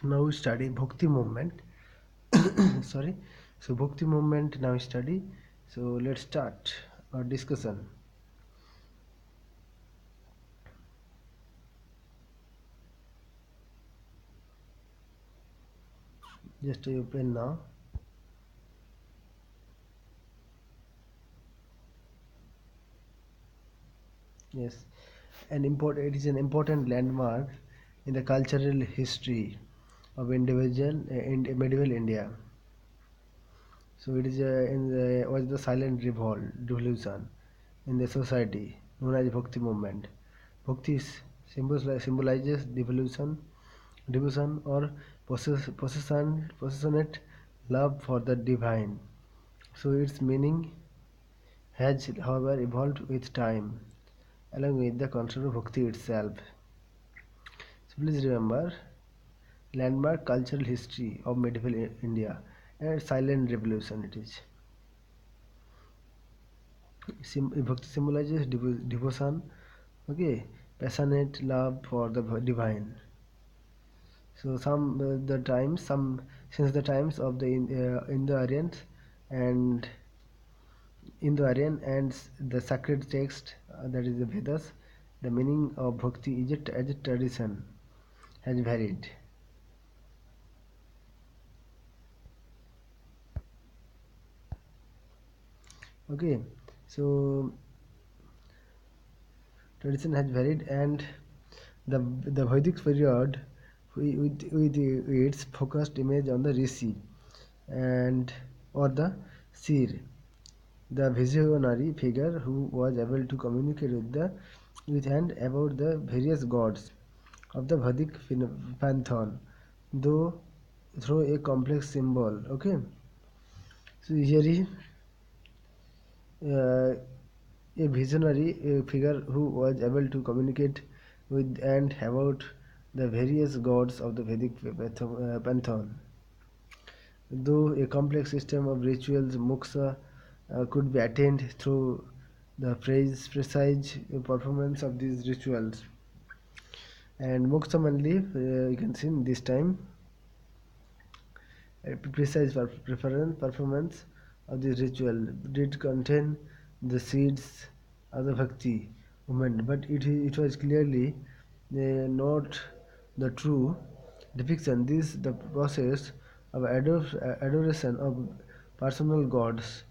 Now we study Bhakti movement. Sorry. So Bhakti movement now we study. So let's start our discussion. Just open now. Yes, it is an important landmark in the cultural history of individual in medieval India. So it is in the was the silent revolution in the society known as Bhakti movement. Symbolizes devotion or possessionate love for the divine. So its meaning has, however, evolved with time, along with the concept of bhakti itself. So please remember, landmark cultural history of medieval India and silent revolution it is. Bhakti symbolizes devotion, okay, passionate love for the divine. So some since the times of the Indo-Aryans and the sacred text, that is the Vedas, the meaning of bhakti as a tradition has varied. Okay, so tradition has varied, and the Vedic period with its focused image on the rishi and or the seer, the visionary figure who was able to communicate with and about the various gods of the Vedic pantheon, though through a complex symbol. Okay, so here uh, a visionary figure who was able to communicate with and about the various gods of the Vedic pantheon. Though a complex system of rituals, moksha could be attained through the precise performance of these rituals. And moksha mainly, you can see in this time, a precise performance of this ritual did contain the seeds of the bhakti movement, but it was clearly not the true depiction. This the process of adoration of personal gods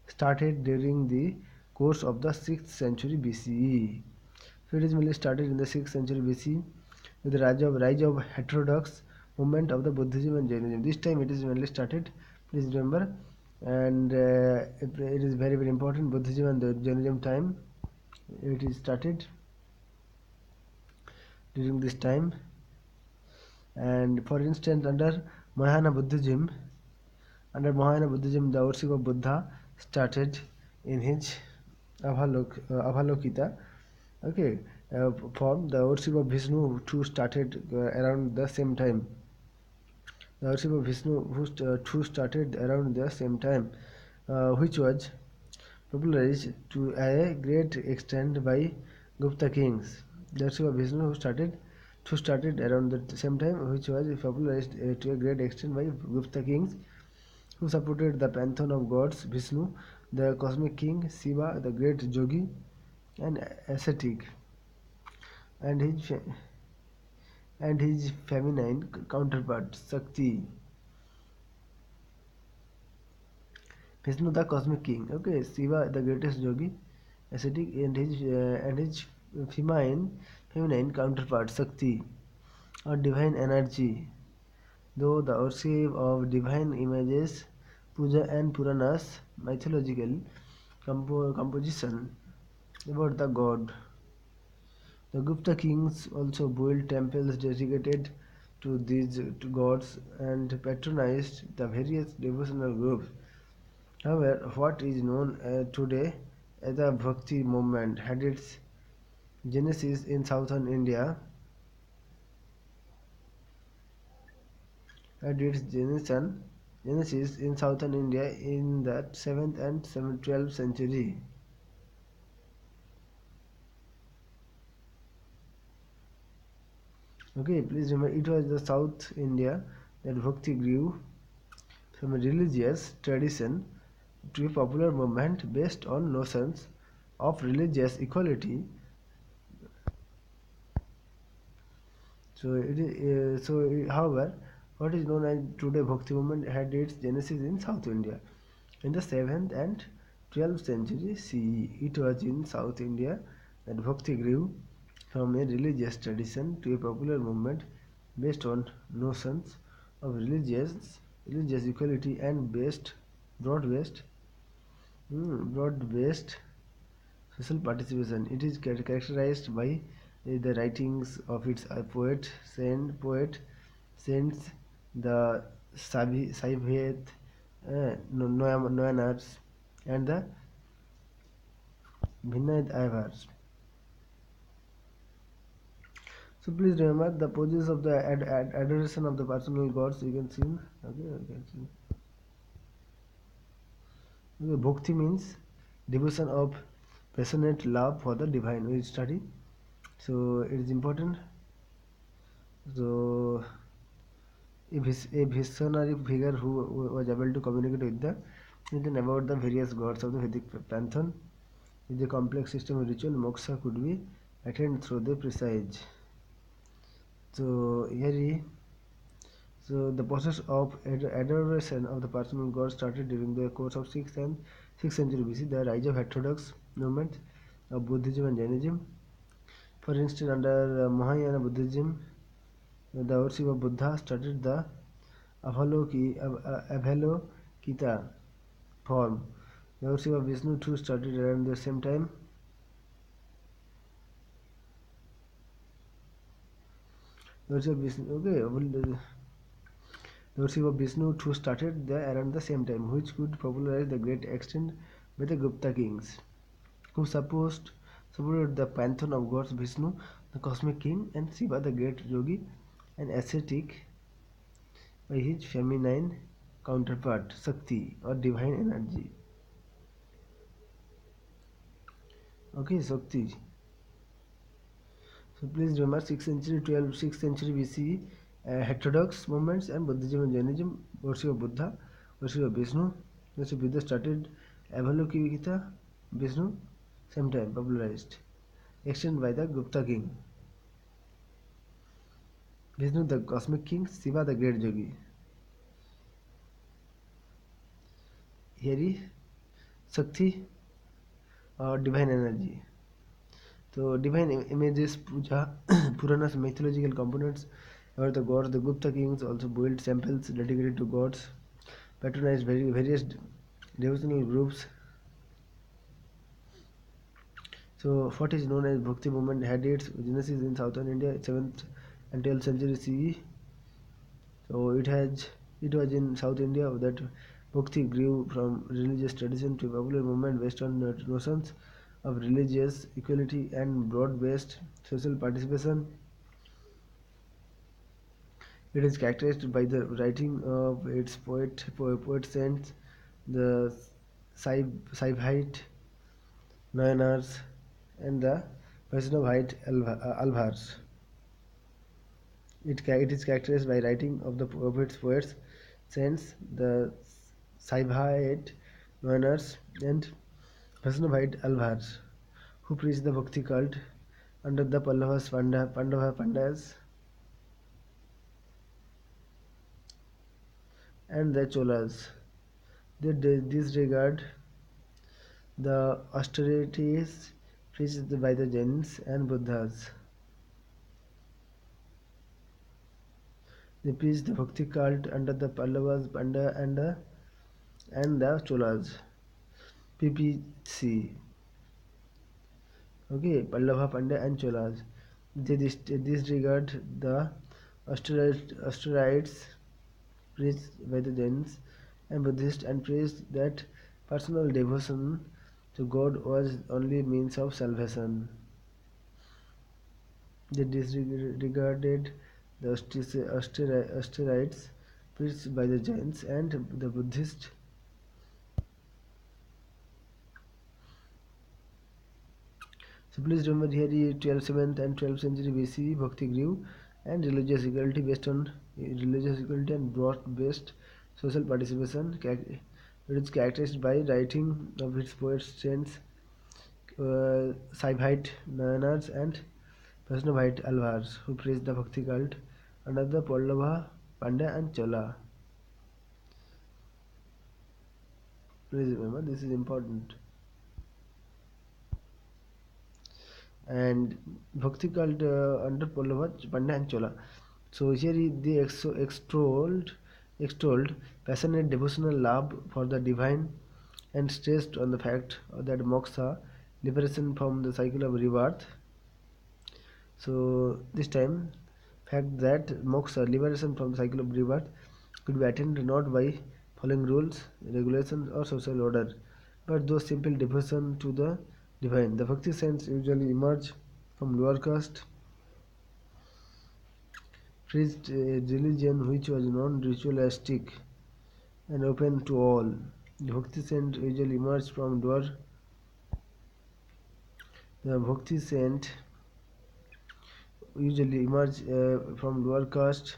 started during the course of the 6th century BCE. So it is mainly started in the 6th century BC with the rise of heterodox movement of the Buddhism and Jainism. This time it is mainly started, please remember, and it is very very important. Buddhism and the Jainism time it is started during this time, and for instance Mahayana Buddhism, under Mahayana Buddhism, the worship of Buddha started in his Avalokita. Okay, form the worship of Vishnu too started around the same time. The worship of Vishnu too started around the same time, which was popularized to a great extent by Gupta kings. The worship of Vishnu who started around the same time, which was popularized to a great extent by Gupta kings, who supported the pantheon of gods Vishnu, the cosmic king, Shiva, the great yogi and ascetic, and his feminine counterpart Shakti. Vishnu, the cosmic king, okay, Shiva, the greatest yogi, ascetic, and his feminine counterpart Shakti, or divine energy. Though the worship of divine images, puja and Puranas, mythological composition about the god. The Gupta kings also built temples dedicated to these gods and patronized the various devotional groups. However, what is known today as the Bhakti movement had its genesis in southern India, genesis in southern India in the 7th and 12th century. Okay, please remember it was the South India that Bhakti grew from a religious tradition to a popular movement based on notions of religious equality. However, what is known as today Bhakti movement had its genesis in South India. In the 7th and 12th century CE, it was in South India that Bhakti grew from a religious tradition to a popular movement based on notions of religious equality and broad-based social participation. It is characterized by the writings of its saints, the Saivhet, Noyanars, and the Vinayat Ayvars. So please remember the poses of the adoration of the personal gods. You can see. Okay, you can see. Okay, Bhakti means devotion of passionate love for the divine. We study. So it is important. So a visionary figure who was able to communicate with the written about the various gods of the Vedic pantheon. With a complex system of ritual, moksha could be attained through the precise. So here he, so the process of adoration of the personal god started during the course of 6th century BC. The rise of heterodox movements of Buddhism and Jainism. For instance, under Mahayana Buddhism, the worship of Buddha started the Avalokita form. The worship of Vishnu too started around the same time. The worship of Vishnu, okay, the worship of Vishnu too started there around the same time, which could popularize the great extent by the Gupta kings, who supported the pantheon of gods Vishnu, the cosmic king, and Shiva, the great yogi and ascetic, by his feminine counterpart, Shakti, or divine energy. Okay, Shakti. So please remember 6th century BCE, heterodox movements and Buddhism and Jainism, worship of Buddha, worship of Vishnu. Worship of Buddha started Avalokita, Vishnu, same time popularized, extended by the Gupta king. Vishnu the cosmic king, Shiva the great yogi. Here is Shakti or divine energy. So divine images, puja, Puranas, mythological components about the gods. The Gupta kings also built temples dedicated to gods, patronized various devotional groups. So what is known as Bhakti movement had its genesis in southern India, 7th and 12th century CE. So it was in South India that Bhakti grew from religious tradition to a popular movement based on notions of religious equality and broad-based social participation. It is characterized by the writing of its poet saints, the Saivite Nayanars, and the Vaishnavite Alvars. It is characterized by writing of the poets saints, the Saivite Nayanars, and Vaishnavite Alvars, who preached the Bhakti cult under the Pandava Pandas and the Cholas. They disregard the austerities preached by the Jains and Buddhas. They preached the Bhakti cult under the Pallavas, and the Cholas. PPC. Okay, Pallava, Pandya, and Cholas. They disregard the austerities preached by the Jains and Buddhists and preached that personal devotion to God was only means of salvation. They disregarded the austerities preached by the Jains and the Buddhists. So please remember here 7th and 12th century BC Bhakti grew and religious equality and broad-based social participation. It is characterized by writing of its poets, saints, Saivite Nayanars, and Vaishnavite Alvars, who praised the Bhakti cult under the Pallava, Pandya, and Chola. Please remember, this is important. And Bhakti cult under Pallava, Pandya, and Chola. So here they extolled passionate devotional love for the divine and stressed on the fact that moksha, liberation from the cycle of rebirth. So this time, fact that moksha, liberation from the cycle of rebirth, could be attained not by following rules, regulations, or social order, but those simple devotion to the divine. The bhakti saints usually emerge from lower caste, preached a religion which was non-ritualistic and open to all. The bhakti saint usually emerged from lower. The bhakti saint usually emerged from lower caste,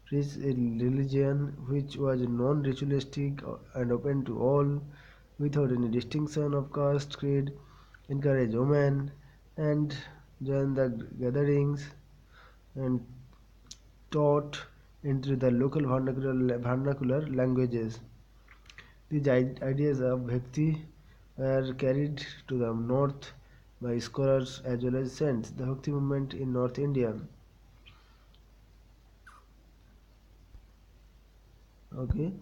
preached a religion which was non-ritualistic and open to all, without any distinction of caste, creed, encouraged women, and joined the gatherings and taught into the local vernacular languages. These ideas of Bhakti were carried to the north by scholars as well as saints. The Bhakti movement in North India. Okay,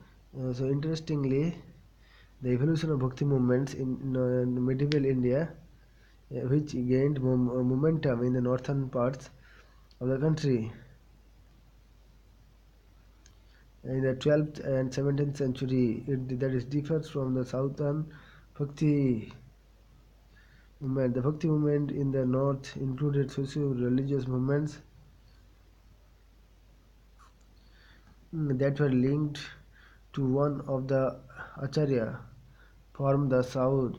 so interestingly, the evolution of Bhakti movements in medieval India, which gained momentum in the northern parts of the country in the 12th and 17th century, that is differs from the southern Bhakti movement. The Bhakti movement in the north included socio-religious movements that were linked to one of the acharya from the south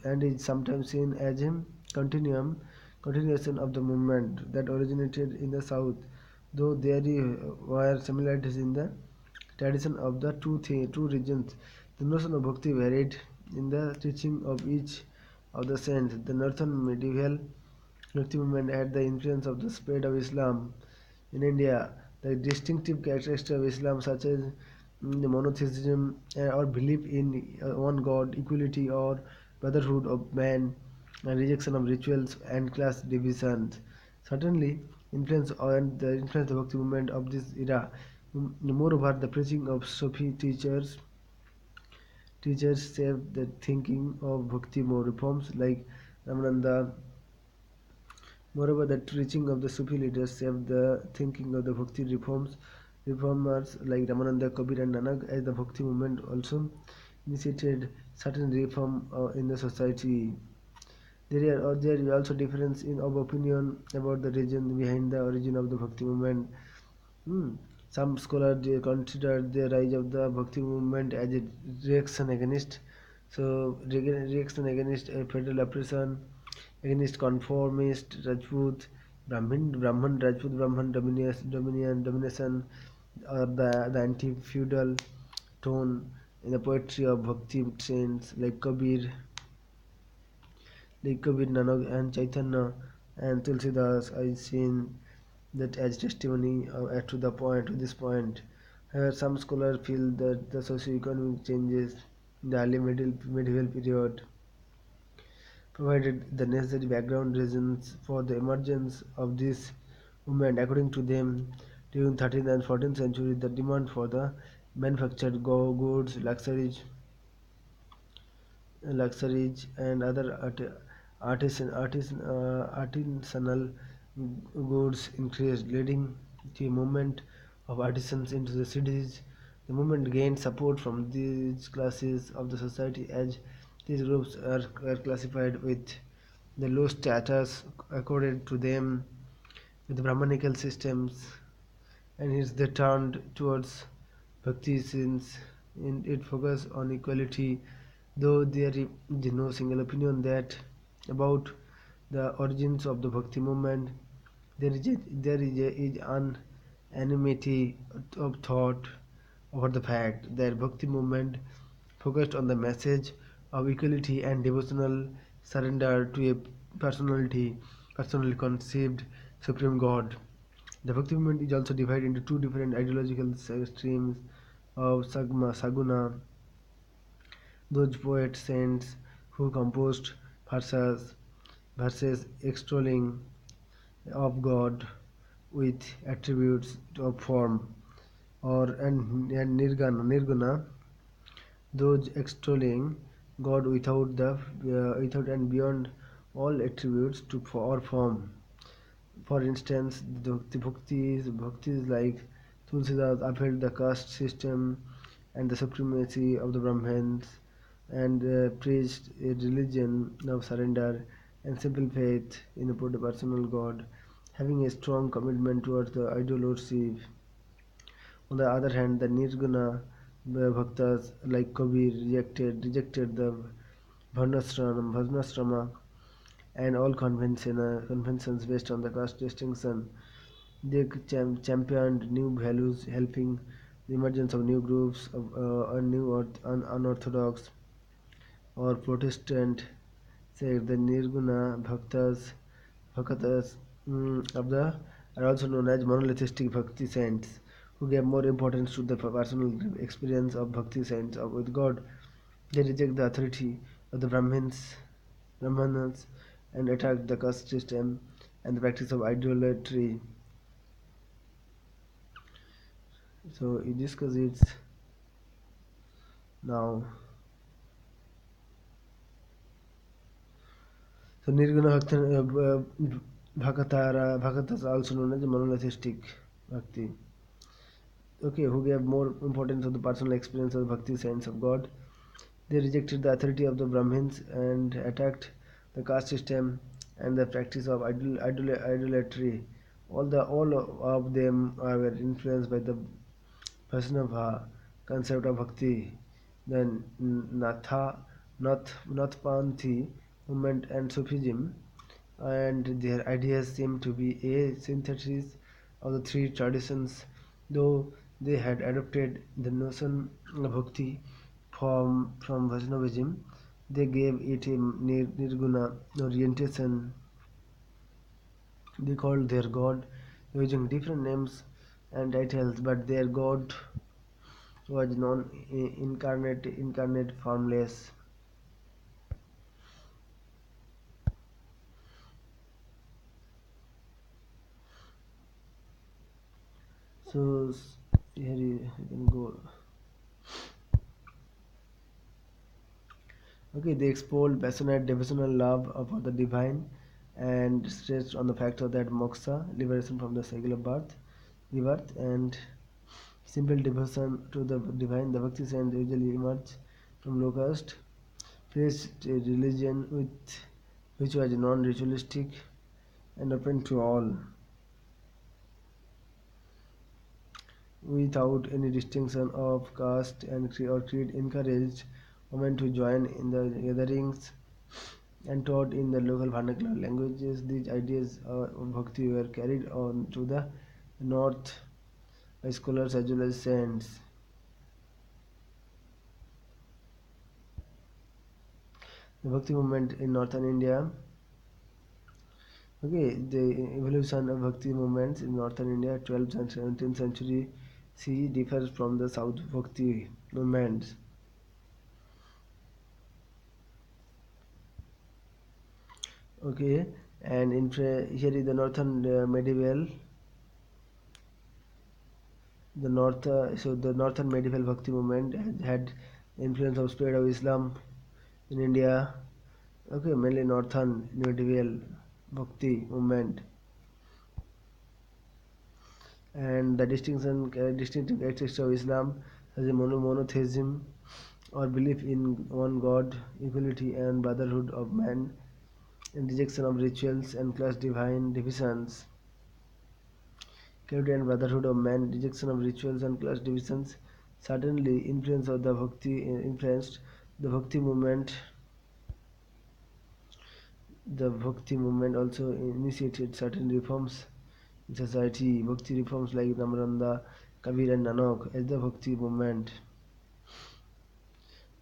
and is sometimes seen as a continuation of the movement that originated in the south, though there were similarities in the tradition of the two regions. The notion of bhakti varied in the teaching of each of the saints. The northern medieval bhakti movement had the influence of the spread of Islam in India. The distinctive characteristics of Islam, such as the monotheism or belief in one God, equality or brotherhood of man, and rejection of rituals and class divisions, certainly influence the Bhakti movement of this era. Moreover, the preaching of Sufi teachers shaped the thinking of Bhakti reforms like Ramananda. Moreover, the teaching of the Sufi leaders shaped the thinking of the Bhakti reformers like Ramananda, Kabir, and Nanak, as the Bhakti movement also initiated certain reform in the society. There is also difference of opinion about the reason behind the origin of the Bhakti movement. Hmm. Some scholars they consider the rise of the Bhakti movement as a reaction against reaction against federal oppression, against conformist Rajput, Brahman domination, or the anti-feudal tone in the poetry of Bhakti saints like Kabir, Nanak, and Chaitanya and Tulsidas. I seen that as testimony to this point. However, some scholars feel that the socio-economic changes in the early medieval period provided the necessary background reasons for the emergence of this movement. According to them, during 13th and 14th century, the demand for the manufactured goods, luxuries and other artisanal goods increased, leading to a movement of artisans into the cities. The movement gained support from these classes of the society as these groups are classified with the low status accorded to them with Brahmanical systems, and hence they turned towards bhakti since it focused on equality, though there is no single opinion that about the origins of the bhakti movement. There is an anonymity of thought over the fact that Bhakti movement focused on the message of equality and devotional surrender to a personally conceived supreme God. The Bhakti movement is also divided into two different ideological streams of Saguna, those poet saints who composed verses, verses extolling of God with attributes of form, and nirguna, those extolling God without and beyond all attributes to or form. For instance, the bhaktis like Tulsidas upheld the caste system and the supremacy of the Brahmins, and preached a religion of surrender and simple faith in a personal God, having a strong commitment towards the idol worship. On the other hand, the Nirguna bhaktas like Kabir rejected the Varnasrama and all conventions based on the caste distinction. They championed new values, helping the emergence of new groups of unorthodox or Protestant sect. The Nirguna Bhaktas of the are also known as monolithistic Bhakti saints, who gave more importance to the personal experience of Bhakti saints with God. They reject the authority of the Brahmanas, and attack the caste system and the practice of idolatry. So we discuss it now. So Nirguna Bhakatas also known as monolithistic Bhakti. Okay, who gave more importance to the personal experience of the Bhakti saints of God. They rejected the authority of the Brahmins and attacked the caste system and the practice of idolatry. All of them were influenced by the Vaishnava concept of bhakti. The Nathpanthi movement and Sufism, and their ideas seem to be a synthesis of the three traditions, though they had adopted the notion of bhakti from Vaishnavism. They gave it a nirguna orientation. They called their god using different names and titles, but their god was incarnate, formless. So here you can go. Okay, they explored passionate devotional love for the divine and stressed on the factor that moksha, liberation from the cycle of rebirth, and simple devotion to the divine. The Bhakti saints usually emerge from low caste, faced a religion which was non-ritualistic and open to all, without any distinction of caste and or creed, encouraged women to join in the gatherings and taught in the local vernacular languages. These ideas of bhakti were carried on to the north by scholars as well as saints. The bhakti movement in northern India. Okay, the evolution of bhakti movements in northern India, 12th and 17th century CE, differs from the south bhakti movements. Okay, and here is the northern the northern medieval bhakti movement had influence of spread of Islam in India. Okay, mainly northern medieval bhakti movement, and the distinctive characteristics of Islam as a monotheism or belief in one God, equality and brotherhood of man, and rejection of rituals and class divine divisions. Equality and brotherhood of man, rejection of rituals and class divisions. Certainly, influenced the bhakti movement. The bhakti movement also initiated certain reforms in society. Bhakti reforms like Ramaranda, Kabir and Nanak as the Bhakti movement.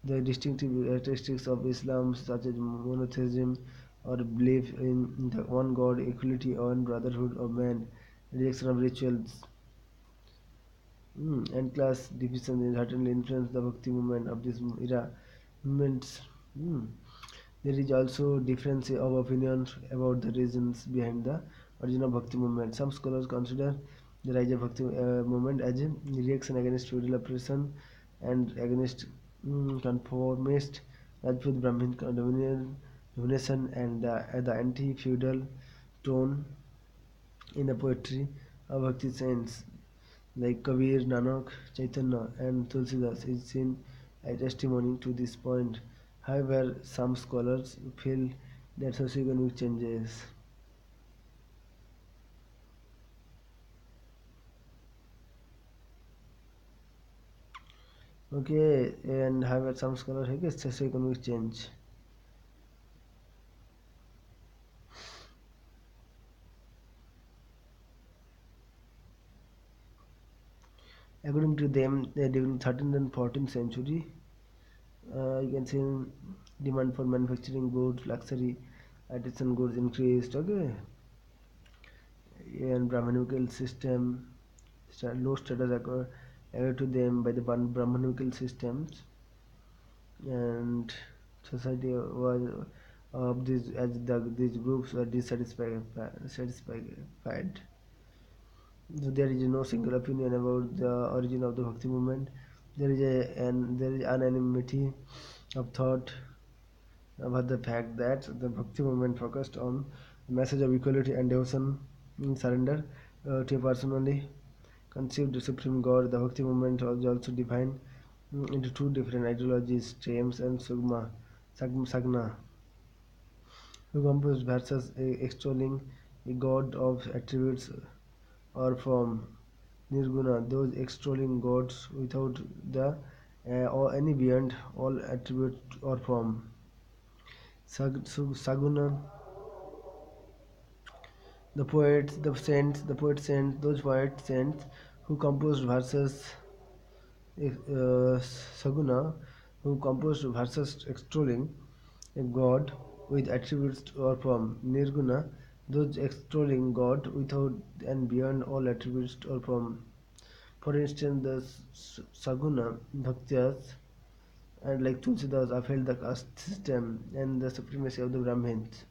The distinctive characteristics of Islam, such as monotheism or belief in the one God, equality and brotherhood of man, rejection of rituals, and class division, certainly influenced the Bhakti movement of this era. Movements. mm, There is also difference of opinions about the reasons behind the origin of Bhakti movement. Some scholars consider the rise of Bhakti movement as a reaction against feudal oppression and against conformist Rajput Brahmin domination and the anti-feudal tone in the poetry of Bhakti saints like Kabir, Nanak, Chaitanya, and Tulsidas is seen as testimony to this point. However, some scholars feel that socioeconomic changes. Okay, and however, some scholars have a socioeconomic change. According to them, during 13th and 14th century, you can see demand for manufacturing goods, luxury, artisan goods increased. Okay, and Brahmanical system, low status occurred to them by the Brahmanical systems, and society was of these as these groups were dissatisfied. So there is no single opinion about the origin of the Bhakti movement. There is anonymity of thought about the fact that the Bhakti movement focused on the message of equality and devotion in surrender to a personally conceived supreme God. The Bhakti movement was also defined into two different ideologies, James and Sagna, who composed verses extolling a God of attributes or form, Nirguna, those extolling gods without the or any beyond all attribute or form. Saguna, the poet saints, those poet saints who composed verses, Saguna, who composed verses extolling a god with attributes or form. Nirguna, those extolling God without and beyond all attributes or form. For instance, the Saguna Bhaktyas and like Tulsidas upheld the caste system and the supremacy of the Brahmans,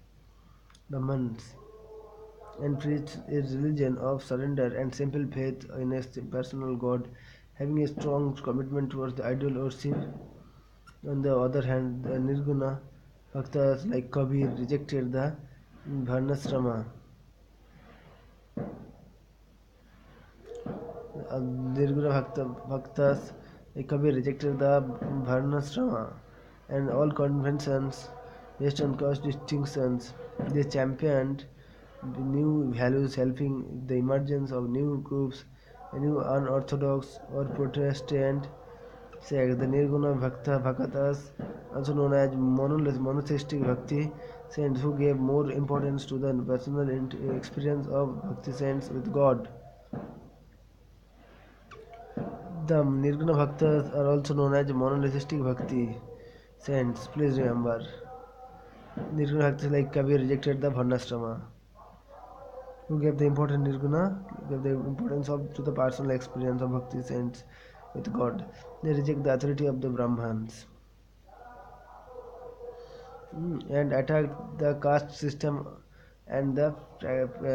and preached a religion of surrender and simple faith in a personal God, having a strong commitment towards the ideal worship. On the other hand, the Nirguna Bhaktas like Kabir rejected the Varnasrama. Nirguna Bhaktas like Kabir rejected the Varnasrama and all conventions based on caste distinctions. They championed the new values, helping the emergence of new groups, new unorthodox or Protestant sects. The Nirguna Bhaktas, also known as monotheistic Bhakti saints, who gave more importance to the personal experience of Bhakti saints with God. The Nirguna Bhaktas are also known as monotheistic Bhakti saints. Please remember, Nirguna Bhaktas like Kabir rejected the Varnashrama, who gave the important Nirguna, gave the importance of to the personal experience of Bhakti saints with God. They reject the authority of the Brahmans and attacked the caste system and the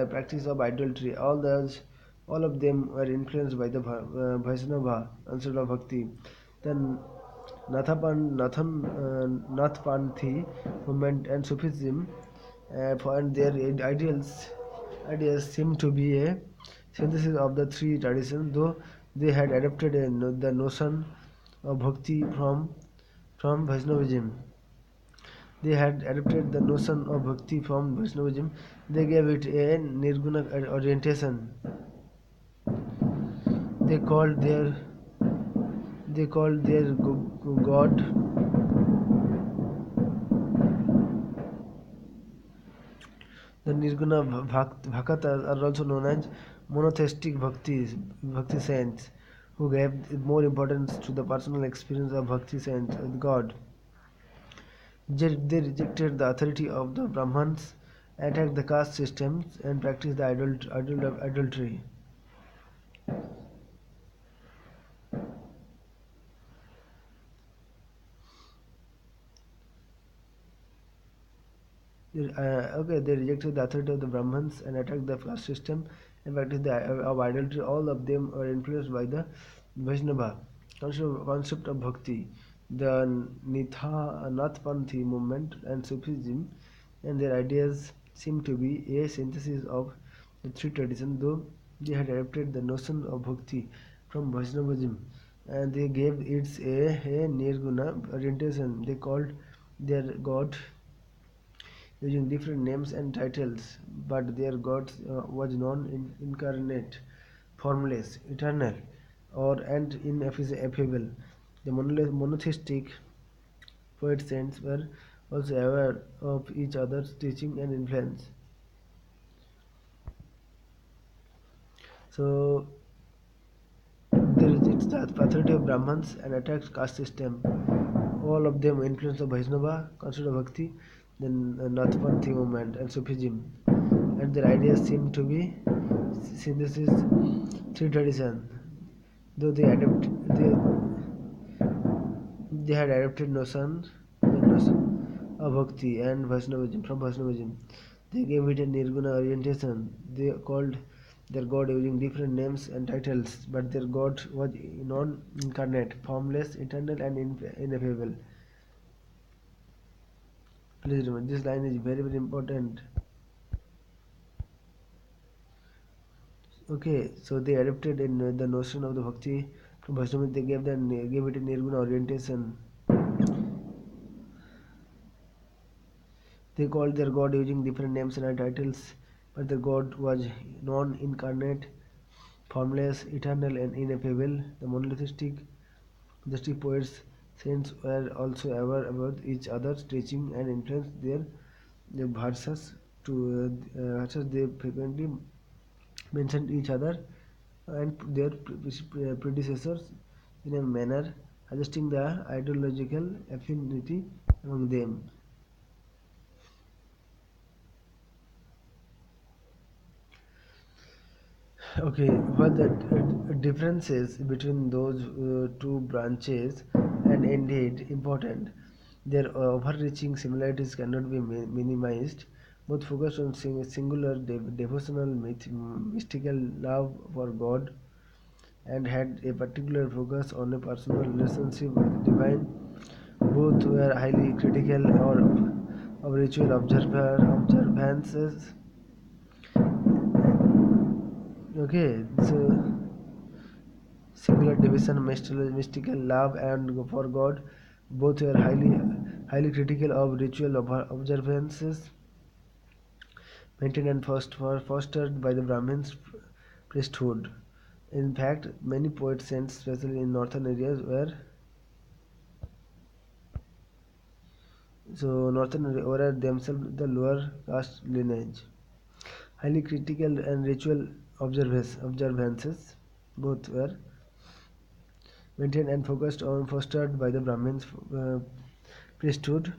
practice of idolatry. All of them were influenced by the Vaishnava instead of Bhakti. Then Nathpanthi movement and Sufism and their ideas seem to be a synthesis of the three traditions, though they had adapted the notion of bhakti from Vaishnavism. They had adapted the notion of bhakti from Vaishnavism. They gave it a nirguna orientation. They called their god The Nirguna Bhaktas are also known as monotheistic bhakti saints, who gave more importance to the personal experience of bhakti saints with God. They rejected the authority of the Brahmans, attacked the caste systems, and practiced the adultery. They rejected the authority of the Brahmins and attacked the caste system and practiced of idolatry. All of them were influenced by the Vaishnava concept of bhakti, the Nathpanthi movement, and Sufism, and their ideas seem to be a synthesis of the three traditions, though they had adapted the notion of bhakti from Vaishnavism, and they gave it a nirguna orientation. They called their god using different names and titles, but their God was non-incarnate, formless, eternal, and ineffable. The monotheistic poet saints were also aware of each other's teaching and influence. So they reject the authority of Brahmins and attacked caste system. All of them influenced the Vaishnava, consider Bhakti, then the Nathpanthi movement and Sufism, and their ideas seem to be synthesis three traditions. Though they had adapted the notion of Bhakti and Vaishnavism from Vaishnavism. They gave it a Nirguna orientation. They called their God using different names and titles, but their God was non-incarnate, formless, eternal, and ineffable. Please remember, this line is very, very important. Okay, so they adapted in the notion of the bhakti from Vaishnava. They gave it a nirguna orientation. They called their god using different names and titles, but their god was non-incarnate, formless, eternal, and ineffable. The monolithic poets saints were also aware about each other's teaching and influenced their verses they frequently mentioned each other and their predecessors in a manner suggesting the ideological affinity among them. Okay, what the differences between those two branches and indeed important. Their overreaching similarities cannot be minimized. Both focused on singular devotional mystical love for God and had a particular focus on a personal relationship with the divine. Both were highly critical of ritual observances. Okay, so singular division, mystical love, and for God, both were highly critical of ritual observances maintained and fostered by the Brahmins priesthood. In fact, many poets, saints, especially in northern areas, were themselves the lower caste lineage. Highly critical and ritual observances both were maintained and fostered by the Brahmins priesthood.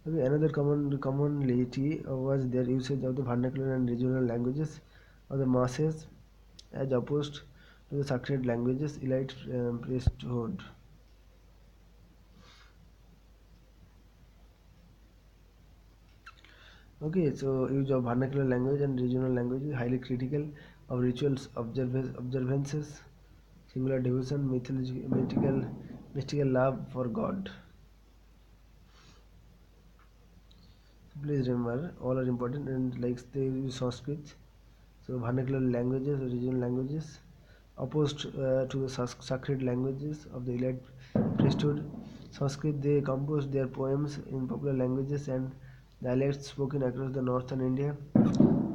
Okay, another commonality was their usage of the vernacular and regional languages of the masses as opposed to the sacred languages elite priesthood. Okay, so use of vernacular language and regional language is highly critical of rituals, observances, singular devotion, mystical love for God. Please remember, all are important and like they use Sanskrit. So vernacular languages, regional languages, opposed to the sacred languages of the elite priesthood. Sanskrit, they composed their poems in popular languages and dialects spoken across the northern India.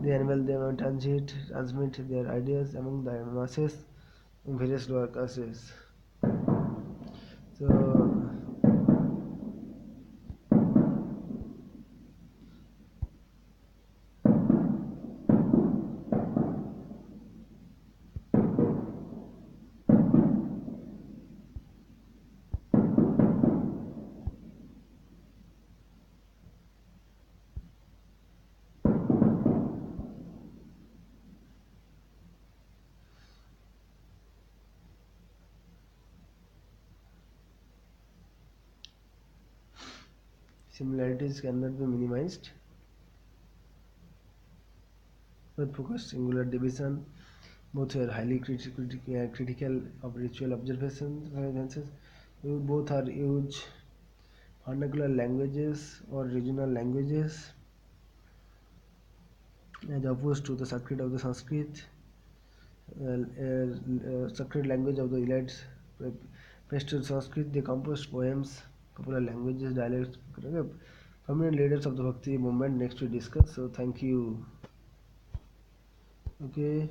They enable them and transmit their ideas among the masses in various lower castes. So, Similarities cannot be minimized. Both focused singular division. Both were highly critical of ritual observances. Both are huge vernacular languages or regional languages, as opposed to the Sanskrit of the Sanskrit, Sanskrit language of the elites. Based on Sanskrit, they composed poems, popular languages, dialects. Okay. Prominent leaders of the Bhakti movement. Next we discuss. So thank you. Okay.